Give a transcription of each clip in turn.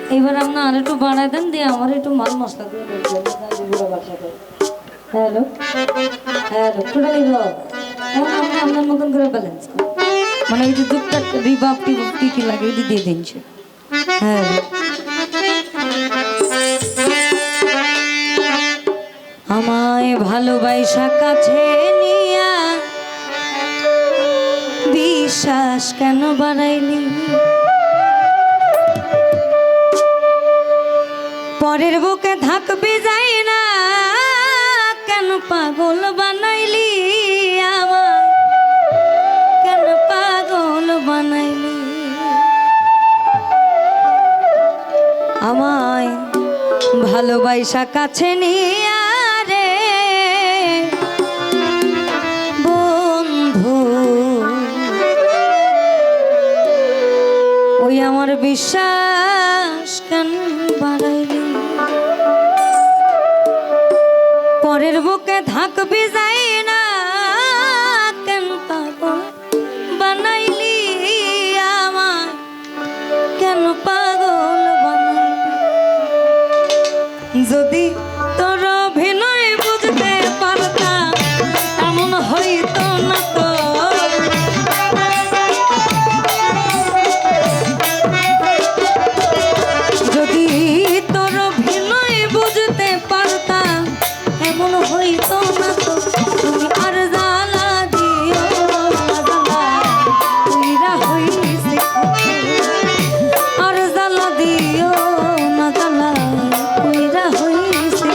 এবার আপনি আর একটু বাড়ায় দেন দিয়ে আমার একটু মাল মশলা দিয়ে হ্যালো হ্যালো টোটালি এখন আপনি আপনার মতন করে ব্যালেন্স মানে ওই যে দুধটা রিবাব টিবাব কি কি লাগে ওই দিয়ে দিন হ্যাঁ আমায় ভালোবাসা কাছে নিয়া বিশ্বাস কেন বাড়াইলি পরের বুকে থাকবি যাই না কেন পাগল বানাইলি আমায় কেন পাগল বানাইলি আমায় ভালোবাসা কাছে নিয়া রে বন্ধু ওই আমার বিশ্বাস কেন বাড়াইলি পরের বুকে থাকবি যাই না কেন পাগল বানাইলি আমায় কেন পাগল বানাইলি যদি তোর অভিনয় বুঝতে পারতাম এমন হইতো না তো যদি তোর অভিনয় বুঝতে পারতাম এমন হইতো না তো তুমি আর জ্বালা দিও তুইরা হইছে আর জ্বালা দিও না জ্বালা তুইরা হইছে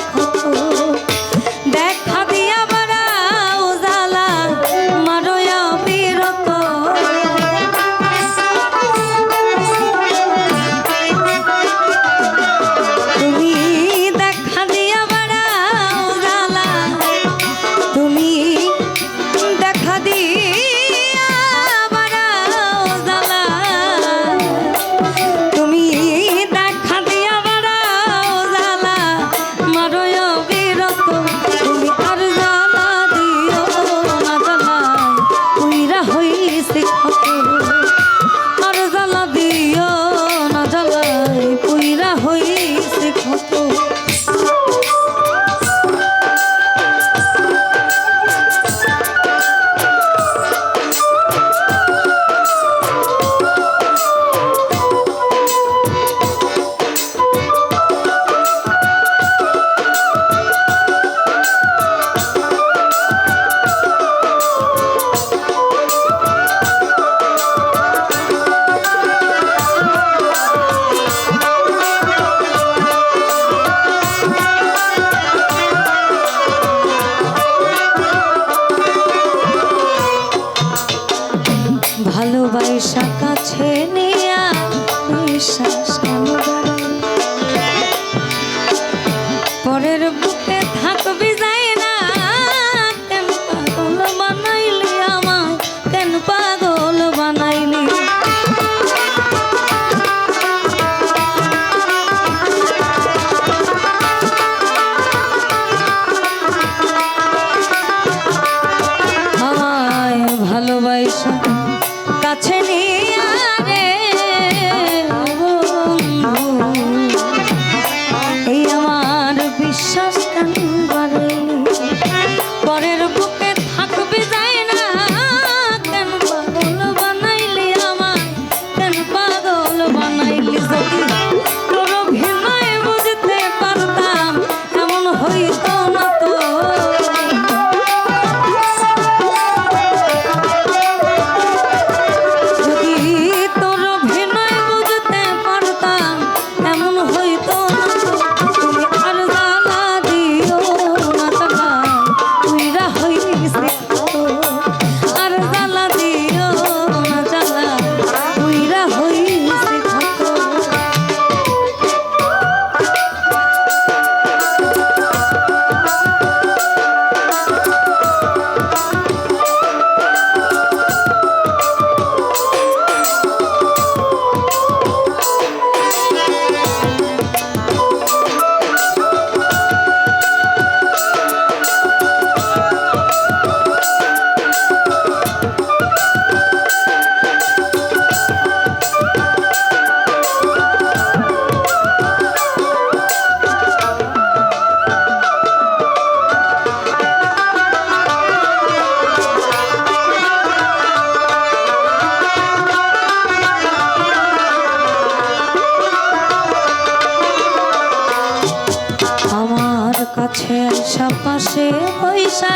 আইসা পাশে পয়সা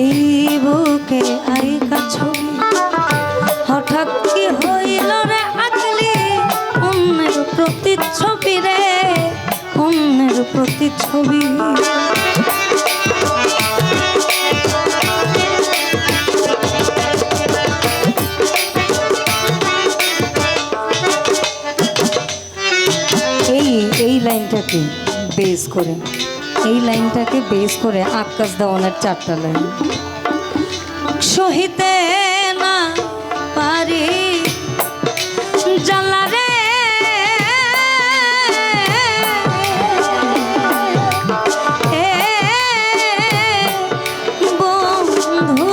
এই বুকে আইকা ছবি হঠাৎ কি হইল রে আগলি অন্যের প্রতিচ্ছবি রে অন্যের প্রতিচ্ছবি এই লাইনটাকে বেস করে আকাশ দেওয়ানের 4টা লাইন সহিতে না পারি জ্বালা রে বন্ধু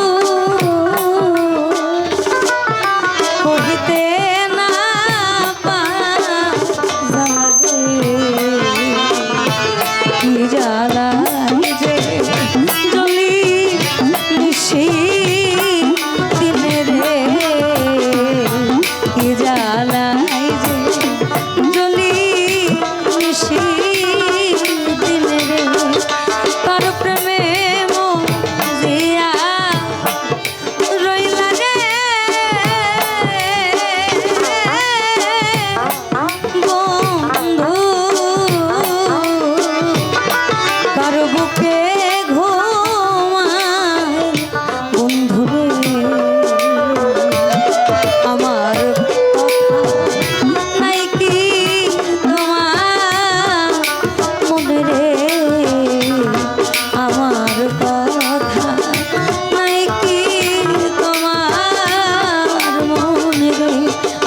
সহিতে না কি জ্বালাই যে জলি নিশি দিনে রে কি জ্বালাই যে জলি নিশি দিনে রে তার প্রেমে মজিয়া রইলা রে বন্ধু বুকে ঘুমায় বন্ধুরে আমার কথা নাই কি তোমার মনে রে আমার কথা নাই কি তোমার মনে রে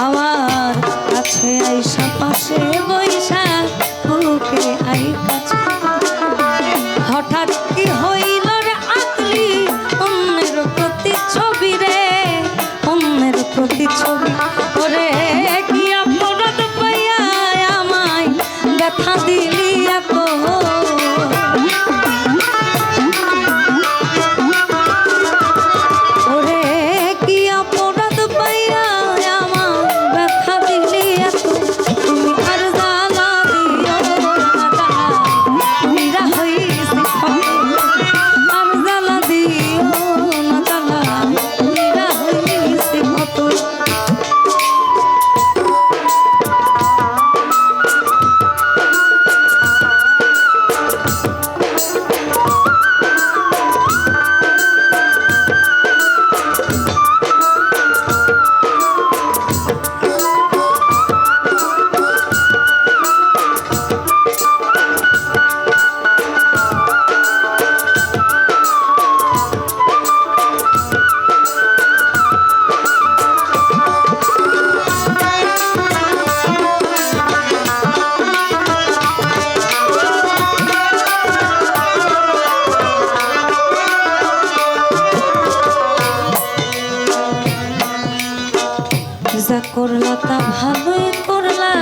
আমার কাছে আইসা পাশে বৈশা বুকে আই কাছে হঠাৎ কি হইল রে আকলি অন্যের প্রতিচ্ছবি রে অন্যের প্রতিচ্ছবি ওরে কি অপরাধ পাইয়া আমায় ব্যথা দিলি এত ওরে কি অপরাধ পাইয়া আমায় ব্যথা দিলি এত তুমি আর জ্বালা দিও না মীরা হইছি আর জ্বালা দিও না জ্বালা মীরা হইছি কত যা করলা তা ভালোই করলা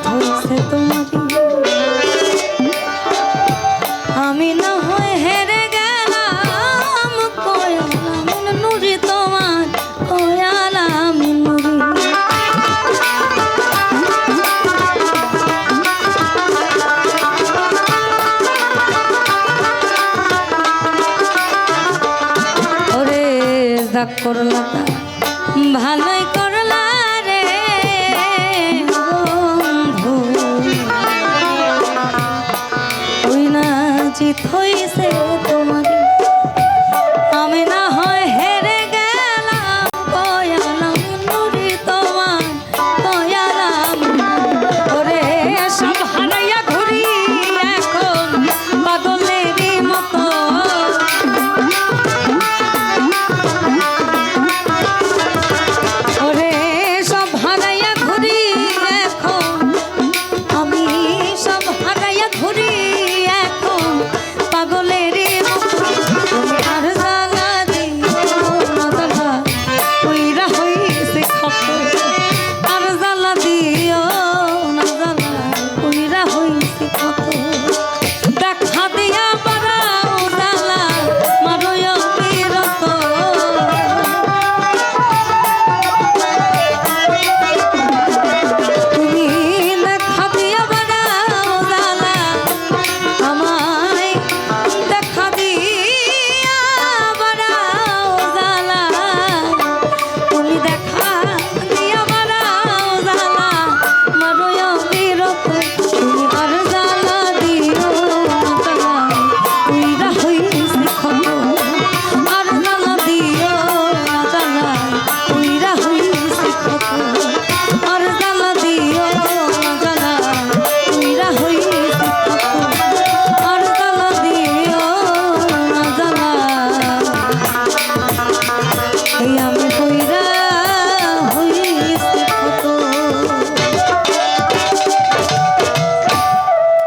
ধরছে তোমাকে আমি না হয় হেরে গেলাম কয়ালাম নুরি তোমার কয়ালাম নুরি ওরে যা করলা তা